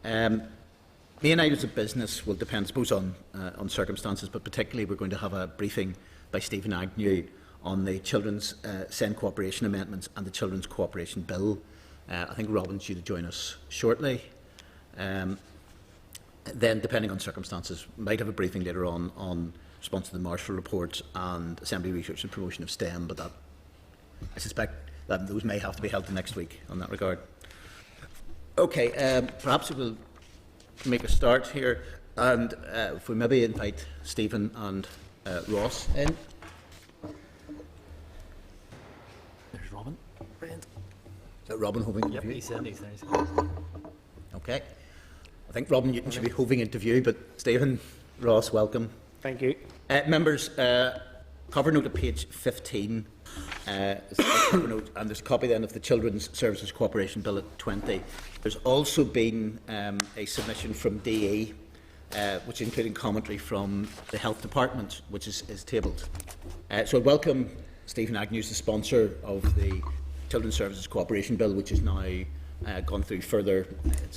Main items of business will depend, I suppose, on circumstances, but particularly we're going to have a briefing by Stephen Agnew on the Children's SEND Cooperation Amendments and the Children's Cooperation Bill. I think Robin's due to join us shortly. Then, depending on circumstances, might have a briefing later on response to the Marshall Report and Assembly Research and Promotion of STEM, but I suspect that those may have to be held the next week on that regard. Okay, perhaps we will make a start here, and if we maybe invite Stephen and Ross in. There's Robin. Brilliant. Is that Robin hoving into view? He's there. Okay. I think Robin Newton should be hoving into view, but Stephen, Ross, welcome. Thank you. Members, cover note at page 15. Is the cover note, and there's a copy then of the Children's Services Cooperation Bill at 20. There's also been a submission from DE, which including commentary from the Health Department, which is tabled. So I welcome Stephen Agnew, the sponsor of the Children's Services Cooperation Bill, which is now gone through further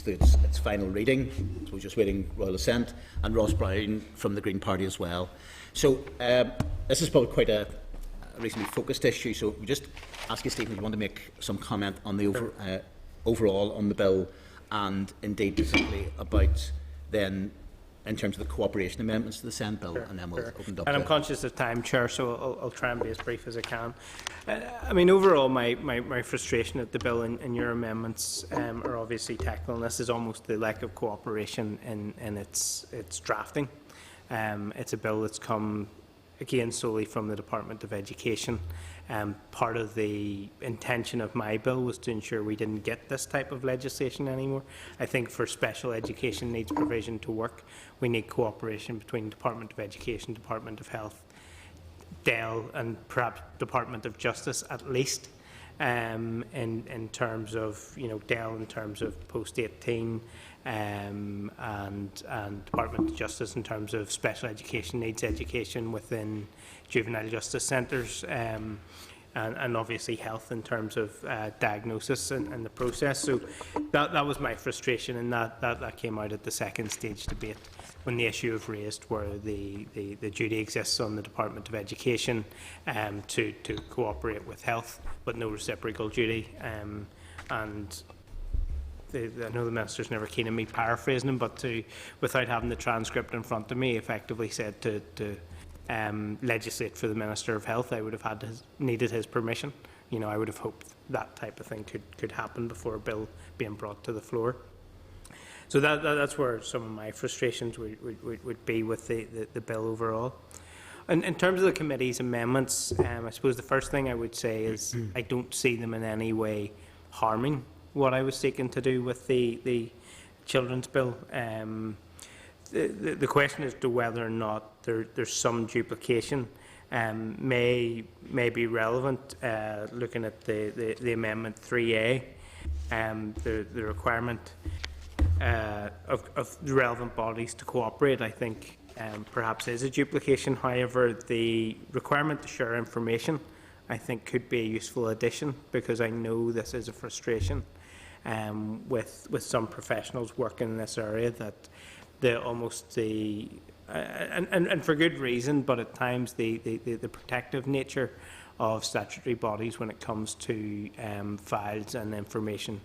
its final reading. So we're just waiting royal assent, and Ross Brown from the Green Party as well. So this is probably quite a reasonably focused issue. So we just ask you, Stephen, if you want to make some comment on the overall on the bill, and indeed simply about then in terms of the cooperation amendments to the SEND bill, and then we'll open it up. And I'm conscious of time, Chair, so I'll try and be as brief as I can. I mean, overall, my frustration at the bill and your amendments are obviously tackling this is almost the lack of cooperation in its drafting. It's a bill that's come again solely from the Department of Education. Part of the intention of my bill was to ensure we didn't get this type of legislation anymore. I think for special education needs provision to work, we need cooperation between Department of Education, Department of Health, DEL and perhaps Department of Justice at least, in terms of, DEL in terms of post-18 and Department of Justice in terms of special education needs education within juvenile justice centres, and obviously health in terms of diagnosis and the process. So that was my frustration, and that came out at the second stage debate when the issue was raised, where the duty exists on the Department of Education to cooperate with health, but no reciprocal duty. And I know the Minister's never keen on me paraphrasing him, but without having the transcript in front of me, effectively said to legislate for the Minister of Health, I would have needed his permission. I would have hoped that type of thing could happen before a bill being brought to the floor. So that's where some of my frustrations would be with the bill overall. And in terms of the committee's amendments, I suppose the first thing I would say is I don't see them in any way harming what I was seeking to do with the children's bill. The question as to whether or not there's some duplication may be relevant. Looking at the Amendment 3A, the requirement of the relevant bodies to cooperate, I think perhaps is a duplication. However, the requirement to share information, I think, could be a useful addition, because I know this is a frustration with some professionals working in this area, that and for good reason, but at times the protective nature of statutory bodies when it comes to files and information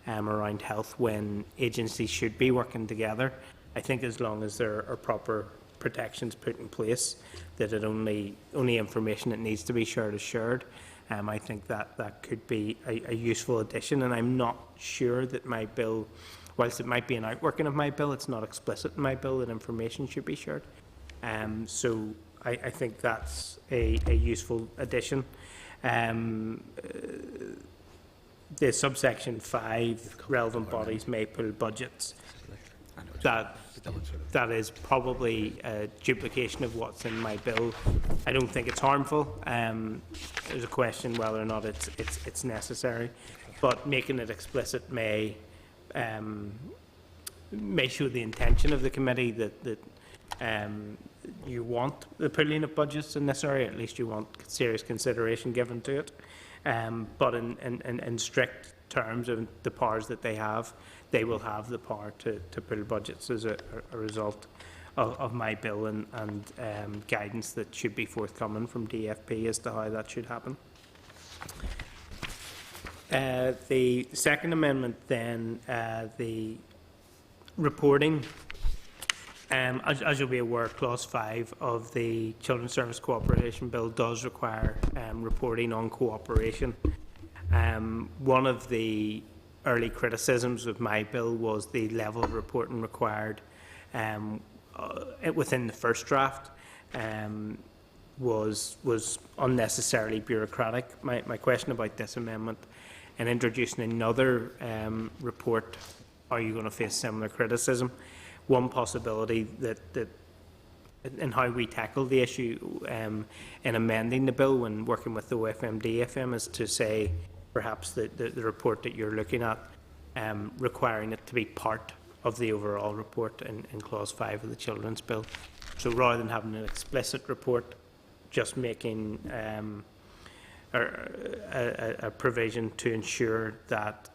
around health, when agencies should be working together. I think as long as there are proper protections put in place, that only information that needs to be shared is shared. I think that could be a useful addition, and I'm not sure that my bill, whilst it might be an outworking of my bill, it's not explicit in my bill that information should be shared. So I think that's a useful addition. The subsection 5, relevant bodies may pull budgets. That is probably a duplication of what's in my bill. I don't think it's harmful. There's a question whether or not it's necessary, but making it explicit may show the intention of the committee that you want the pooling of budgets in this area. At least you want serious consideration given to it. But in strict terms of the powers that they have, they will have the power to pull budgets as a result of my bill and guidance that should be forthcoming from DFP as to how that should happen. The second amendment then, the reporting. As you'll be aware, Clause 5 of the Children's Service Cooperation Bill does require reporting on cooperation. One of the early criticisms of my bill was the level of reporting required within the first draft was unnecessarily bureaucratic. My question about this amendment and introducing another report, are you going to face similar criticism? One possibility that in how we tackle the issue in amending the bill when working with the OFMDFM is to say perhaps the report that you're looking at requiring it to be part of the overall report in Clause 5 of the Children's Bill. So rather than having an explicit report, just making a provision to ensure that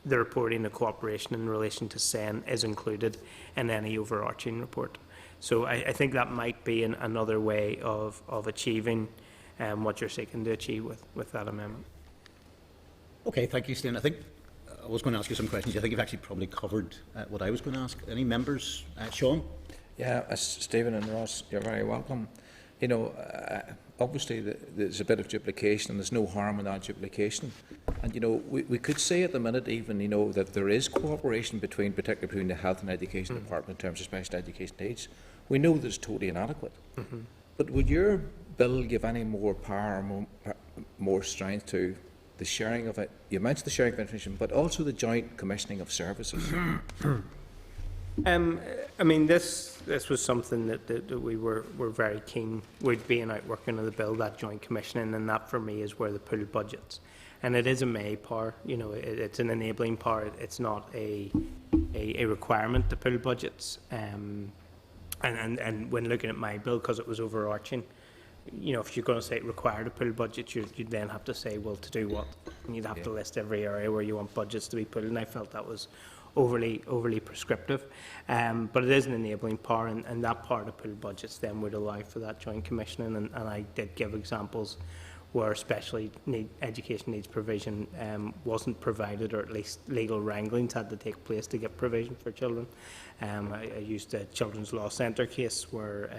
the reporting of cooperation in relation to SEN is included in any overarching report. So I think that might be another way of achieving what you're seeking to achieve with that amendment. Okay, thank you, Stephen. I think I was going to ask you some questions. I think you've actually probably covered what I was going to ask. Any members? Sean? Yeah, Stephen and Ross, you're very welcome. You know, obviously there's a bit of duplication and there's no harm in that duplication. And, you know, we could say at the minute even, you know, that there is cooperation particularly between the Health and Education Department in terms of special education needs. We know that it's totally inadequate. But would your bill give any more power, more strength to the sharing of it? You mentioned the sharing of information, but also the joint commissioning of services. I mean, this was something that we were very keen with being out working on the bill, that joint commissioning, and that for me is where the pool budgets. And it is a may power, you know, it's an enabling power. It's not a requirement to pool budgets. And when looking at my bill, because it was overarching, you know, if you're going to say it required a pool budget, you'd then have to say, well, to do what? And you'd have to list every area where you want budgets to be pulled, and I felt that was overly prescriptive. But it is an enabling power, and that part of pool budgets then would allow for that joint commissioning, and I did give examples where education needs provision wasn't provided, or at least legal wranglings had to take place to get provision for children. I used a Children's Law Centre case where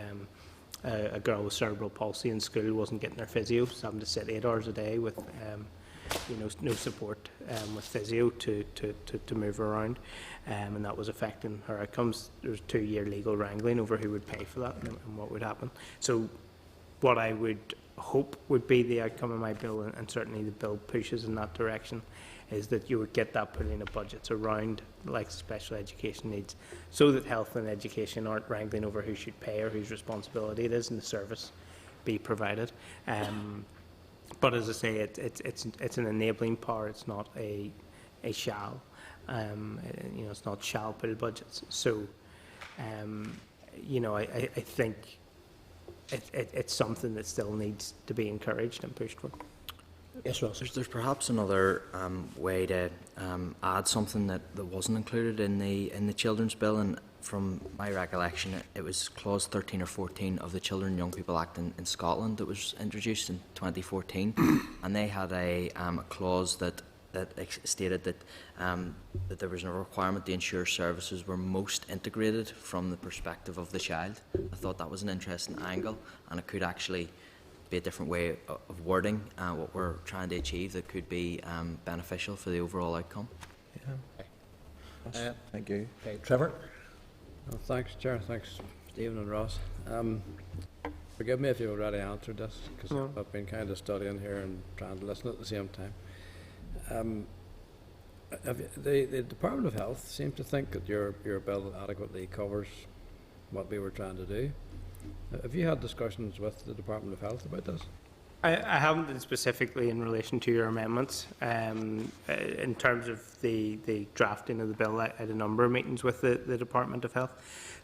a girl with cerebral palsy in school wasn't getting her physio, so having to sit 8 hours a day with you know, no support with physio to move her around, and that was affecting her outcomes. There was 2-year legal wrangling over who would pay for that and what would happen. So what I would hope would be the outcome of my bill, and certainly the bill pushes in that direction, is that you would get that putting of budgets around like special education needs, so that health and education aren't wrangling over who should pay or whose responsibility it is, and the service be provided. But as I say, it's an enabling power. It's not a shall. You know, it's not shall pool budgets. So, you know, I think it's something that still needs to be encouraged and pushed for. Yes, Ross. There's perhaps another way to add something that wasn't included in the Children's Bill, and from my recollection, it was Clause 13 or 14 of the Children and Young People Act in Scotland that was introduced in 2014, and they had a clause that stated that there was a requirement to ensure services were most integrated from the perspective of the child. I thought that was an interesting angle, and it could actually be a different way of wording what we're trying to achieve that could be beneficial for the overall outcome. Yeah. Thank you. Okay, Trevor? Well, thanks, Chair. Thanks, Stephen and Ross. Forgive me if you've already answered this, because I've been kind of studying here and trying to listen at the same time. The Department of Health seems to think that your bill adequately covers what we were trying to do. Have you had discussions with the Department of Health about this? I haven't been specifically in relation to your amendments. In terms of the drafting of the bill, I had a number of meetings with the Department of Health.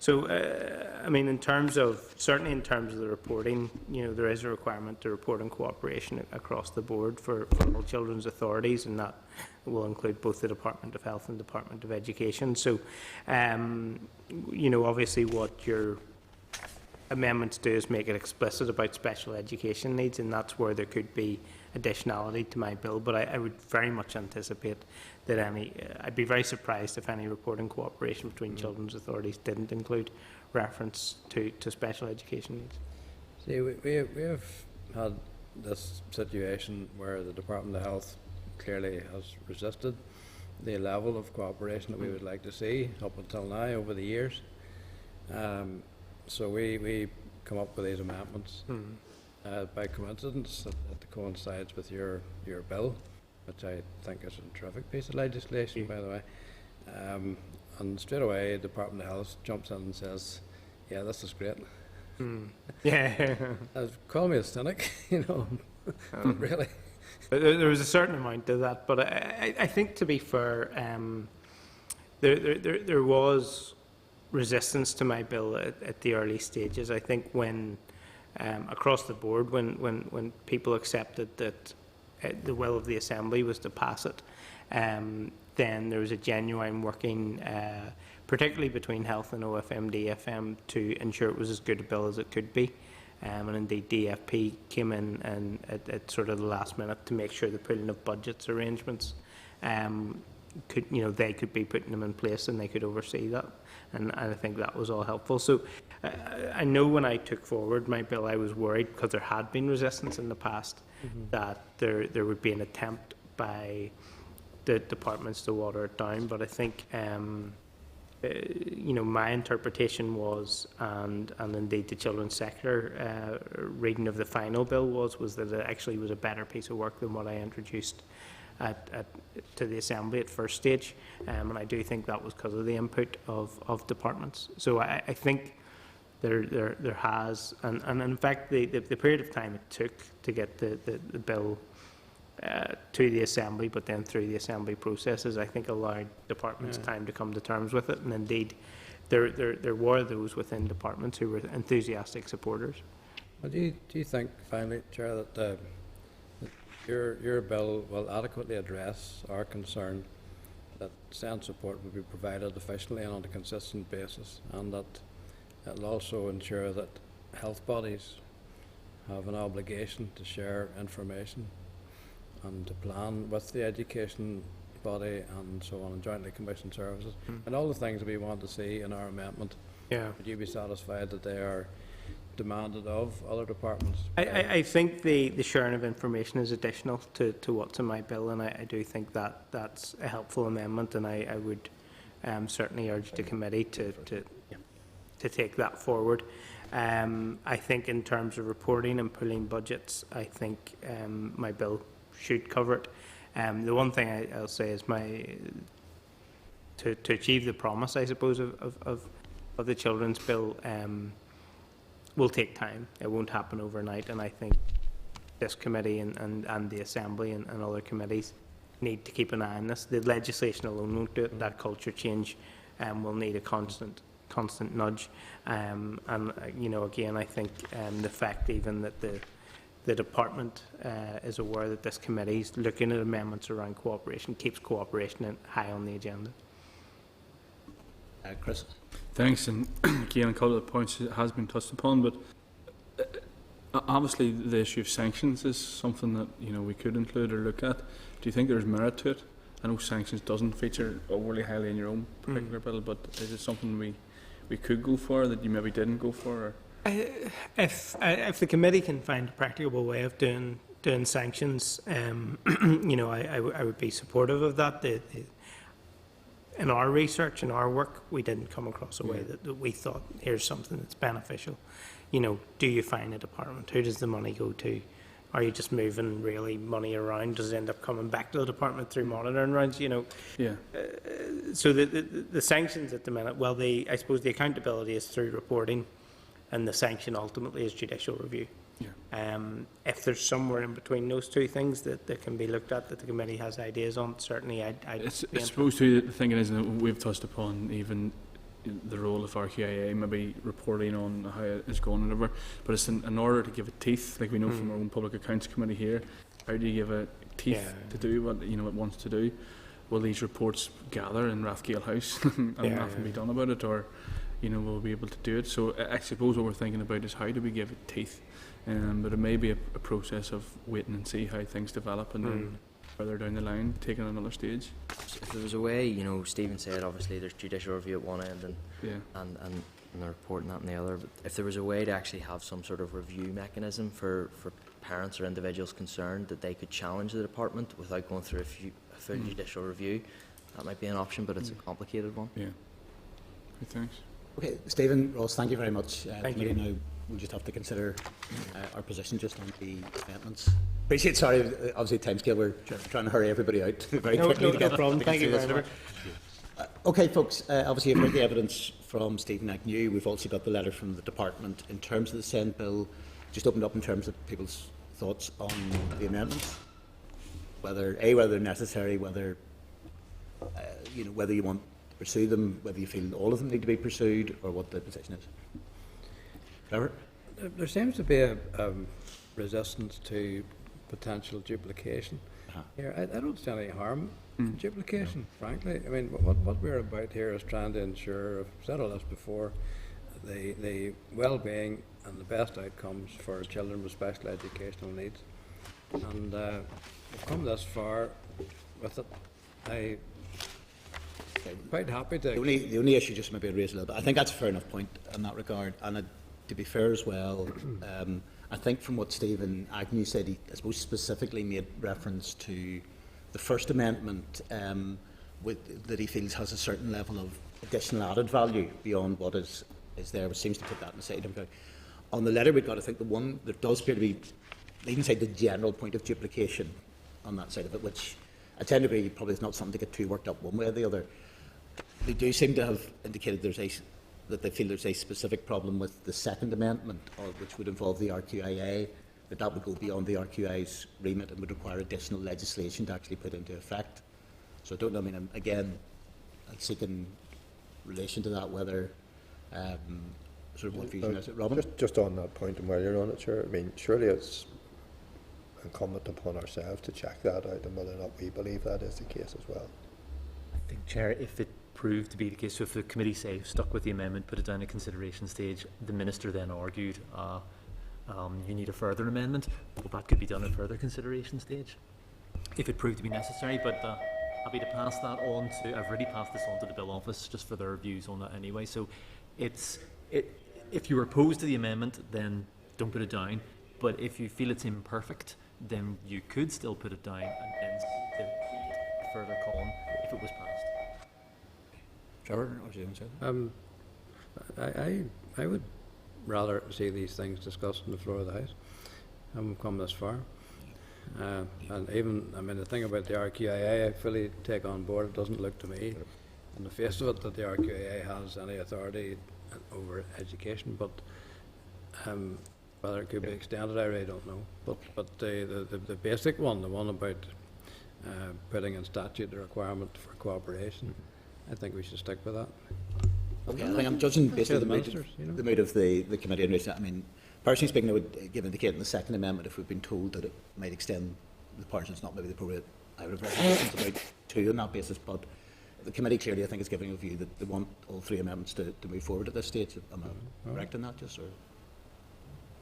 So, I mean, certainly in terms of the reporting, there is a requirement to report on cooperation across the board for all children's authorities, and that will include both the Department of Health and Department of Education. So, obviously what your amendments do is make it explicit about special education needs, and that's where there could be additionality to my bill. But I would very much anticipate that I'd be very surprised if any reporting cooperation between children's authorities didn't include reference to special education needs. See, we have had this situation where the Department of Health clearly has resisted the level of cooperation that we would like to see up until now over the years. So we come up with these amendments by coincidence. It coincides with your bill, which I think is a terrific piece of legislation, by the way. And straight away, the Department of Health jumps in and says, "Yeah, this is great." Yeah. Call me a cynic, but really. But there was a certain amount to that, but I think, to be fair, there was resistance to my bill at the early stages. I think when across the board, when people accepted that the will of the Assembly was to pass it, then there was a genuine working, particularly between Health and OFM, DFM, to ensure it was as good a bill as it could be. And indeed, DFP came in and at sort of the last minute to make sure the pooling of budgets arrangements they could be putting them in place and they could oversee that. And I think that was all helpful. So I know when I took forward my bill, I was worried, because there had been resistance in the past, that there would be an attempt by the departments to water it down. But I think, my interpretation was, and indeed the children's sector reading of the final bill was that it actually was a better piece of work than what I introduced to the Assembly at first stage, and I do think that was because of the input of departments. So I think there has, and in fact the period of time it took to get the bill to the Assembly, but then through the Assembly processes, I think allowed departments time to come to terms with it, and indeed there were those within departments who were enthusiastic supporters. Well, do you think, finally, Chair, that your bill will adequately address our concern that SEND support will be provided efficiently and on a consistent basis, and that it will also ensure that health bodies have an obligation to share information and to plan with the education body and so on, and jointly commission services, and all the things that we want to see in our amendment? Yeah. Would you be satisfied that they are demanded of other departments? I think the sharing of information is additional to what's in my bill, and I do think that that's a helpful amendment, and I would certainly urge the committee to take that forward. I think in terms of reporting and pooling budgets, I think my bill should cover it. The one thing I'll say is to achieve the promise, I suppose, of the children's bill will take time. It won't happen overnight, and I think this committee and the Assembly and other committees need to keep an eye on this. The legislation alone won't do it. That culture change will need a constant nudge. And again, I think the fact even that the department is aware that this committee is looking at amendments around cooperation keeps cooperation high on the agenda. Chris. Thanks, and again, a couple of points has been touched upon, but obviously the issue of sanctions is something that we could include or look at. Do you think there's merit to it? I know sanctions doesn't feature overly highly in your own particular bill, but is it something we could go for that you maybe didn't go for? Or? If the committee can find a practicable way of doing sanctions, I would be supportive of that. In our research, in our work, we didn't come across a way that we thought, here's something that's beneficial. Do you find a department? Who does the money go to? Are you just moving really money around? Does it end up coming back to the department through monitoring rounds? Yeah. So the sanctions at the minute, well, I suppose the accountability is through reporting, and the sanction ultimately is judicial review. If there's somewhere in between those two things that can be looked at, that the committee has ideas on, certainly I'd I suppose too, the thinking is that we've touched upon even the role of RQIA, maybe reporting on how it's going and whatever, but it's in order to give it teeth, like we know from our own Public Accounts Committee here, how do you give it teeth to do what it wants to do? Will these reports gather in Rathgale House and nothing be done about it, or will we be able to do it? So I suppose what we're thinking about is how do we give it teeth? But it may be a process of waiting and see how things develop, and then further down the line, taking another stage. If there was a way, Stephen said obviously there's judicial review at one end and the report and that and the other, but if there was a way to actually have some sort of review mechanism for parents or individuals concerned, that they could challenge the department without going through a full judicial review, that might be an option, but it's a complicated one. Yeah. Good, thanks. Okay, Stephen, Ross, thank you very much. Thank you. Now we'll just have to consider our position just on the amendments. Appreciate, sorry, obviously timescale, we're trying to hurry everybody out very quickly. No problem. Thank you very much. Okay, folks, obviously you've heard the evidence from Stephen Agnew. We've also got the letter from the department. In terms of the Senate bill, just opened up in terms of people's thoughts on the amendments, whether they're necessary, whether whether you want to pursue them, whether you feel all of them need to be pursued, or what the position is. Trevor? There seems to be a resistance to potential duplication here. I don't see any harm in duplication, frankly. I mean, what we're about here is trying to ensure, I've said all this before, the well-being and the best outcomes for children with special educational needs. And we've come this far with it. I'm quite happy to... The only issue, just maybe I'll raise a little bit, I think that's a fair enough point in that regard, and to be fair as well, I think from what Stephen Agnew said, he, I suppose, specifically made reference to the First Amendment that he feels has a certain level of additional added value beyond what is there, which seems to put that aside. On the letter we've got, I think the one that does appear to be, even say, the general point of duplication on that side of it, which I tend to agree probably is not something to get too worked up one way or the other. They do seem to have indicated that they feel there's a specific problem with the Second Amendment, which would involve the RQIA, that would go beyond the RQIA's remit and would require additional legislation to actually put into effect. So I don't know, I mean, again, I'd seek in relation to that whether, sort of what views is it, Robin? Just on that point and while you're on it, Chair, I mean, surely it's incumbent upon ourselves to check that out and whether or not we believe that is the case as well. I think, Chair, if it proved to be the case, so if the committee, say, stuck with the amendment, put it down at consideration stage, the Minister then argued you need a further amendment, well, that could be done at further consideration stage if it proved to be necessary, but happy to pass that on to, I've already passed this on to the Bill Office just for their views on that anyway, so if you're opposed to the amendment, then don't put it down, but if you feel it's imperfect, then you could still put it down and then seek to further call on if it was passed. Trevor, or do you want to say? I would rather see these things discussed on the floor of the House. We've come this far. And even, I mean, the thing about the RQIA, I fully take on board. It doesn't look to me, on the face of it, that the RQIA has any authority over education, but whether it could be extended, I really don't know. But the basic one, the one about putting in statute the requirement for cooperation, I think we should stick with that. Okay, I think I'm judging based on the mood of the committee in relation. I mean, personally speaking, I would give indicate in the Second Amendment if we've been told that it might extend the powers, it's not maybe the appropriate. I would have recommendations about two on that basis, but the committee clearly, I think, is giving a view that they want all three amendments to move forward at this stage. Am I correct in that, just or?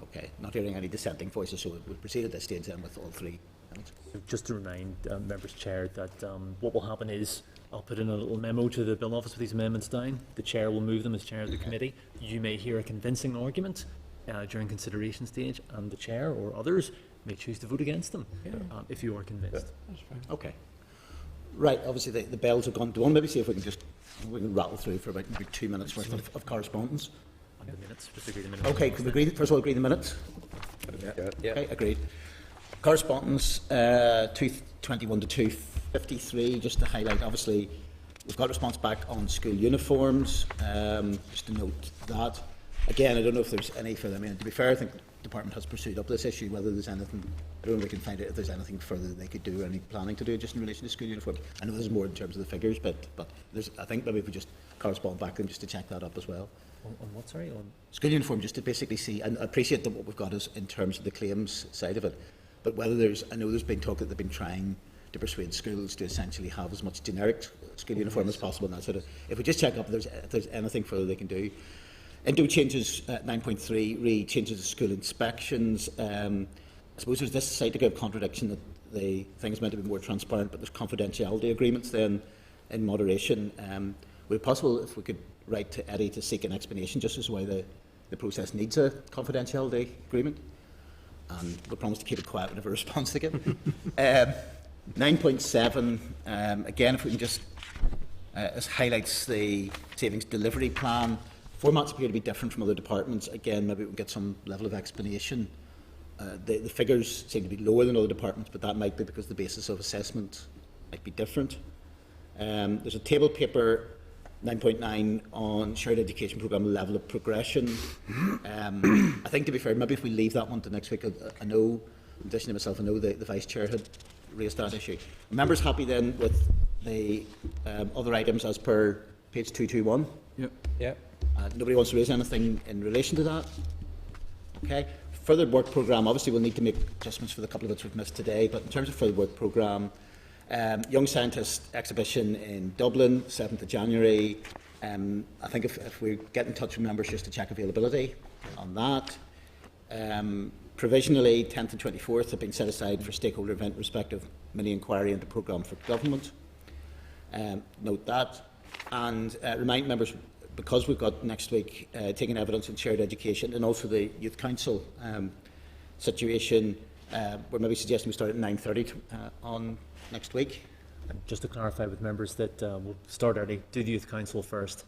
Okay, not hearing any dissenting voices, so we'll proceed at this stage then with all three amendments. So just to remind members, Chair, that what will happen is I'll put in a little memo to the Bill Office with these amendments down. The Chair will move them as Chair of the committee. You may hear a convincing argument during consideration stage, and the Chair or others may choose to vote against them if you are convinced. That's fine. Okay. Right, obviously the bells have gone. Do you want to maybe see if we can rattle through for about maybe 2 minutes worth of correspondence? And the minutes, just agree the minutes. Okay, can we agree, first of all agree the minutes? Yeah. Okay, agreed. Correspondence 221 to 253, just to highlight, obviously, we've got response back on school uniforms, just to note that. Again, I don't know if there's any further, I mean, to be fair, I think the department has pursued up this issue, whether there's anything, I don't know if we can find out if there's anything further that they could do or any planning to do just in relation to school uniform. I know there's more in terms of the figures, but there's, I think maybe if we just correspond back to them just to check that up as well. On what, sorry? On School uniform, just to basically see, and I appreciate that what we've got is in terms of the claims side of it, but whether there's, I know there's been talk that they've been trying to persuade schools to essentially have as much generic school uniform as possible, and that sort of, if we just check up if there's anything further they can do. Indo changes 9.3, re changes to school inspections. I suppose there's this slight degree of contradiction that the thing is meant to be more transparent, but there's confidentiality agreements then in moderation. Would it be possible if we could write to Eddie to seek an explanation just as to why the process needs a confidentiality agreement? And we'll promise to keep it quiet whenever response they give. 9.7, again, if we can just, this highlights the savings delivery plan. Formats appear to be different from other departments. Again, maybe we can get some level of explanation. The figures seem to be lower than other departments, but that might be because the basis of assessment might be different. There's a table paper 9.9 on shared education programme level of progression. I think, to be fair, maybe if we leave that one to next week, I know, in addition to myself, I know the Vice Chair had raised that issue. Are members happy then with the other items as per page 221? Yep. Yep. Nobody wants to raise anything in relation to that? Okay. Further work programme, obviously we'll need to make adjustments for the couple of bits we've missed today, but in terms of further work programme, Young Scientist exhibition in Dublin, 7th of January. I think if we get in touch with members just to check availability on that. Provisionally, 10th and 24th have been set aside for stakeholder event respective mini inquiry into programme for government. Note that. And remind members, because we've got next week taking evidence in shared education and also the Youth Council situation, we're maybe suggesting we start at 9:30 on next week. And just to clarify with members that we'll start early, do the Youth Council first.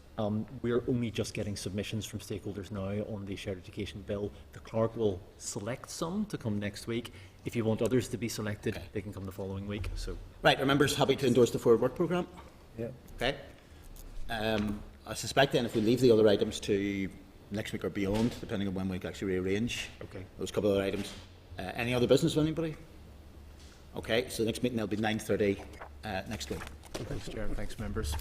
We're only just getting submissions from stakeholders now on the shared education bill. The clerk will select some to come next week. If you want others to be selected, okay, they can come the following week. So, right, are members happy to endorse the forward work programme? Yeah. Okay. I suspect then if we leave the other items to next week or beyond, depending on when we can actually rearrange those couple of other items. Any other business with anybody? Okay, so the next meeting will be 9:30 next week. Thanks, Chair. Thanks, members.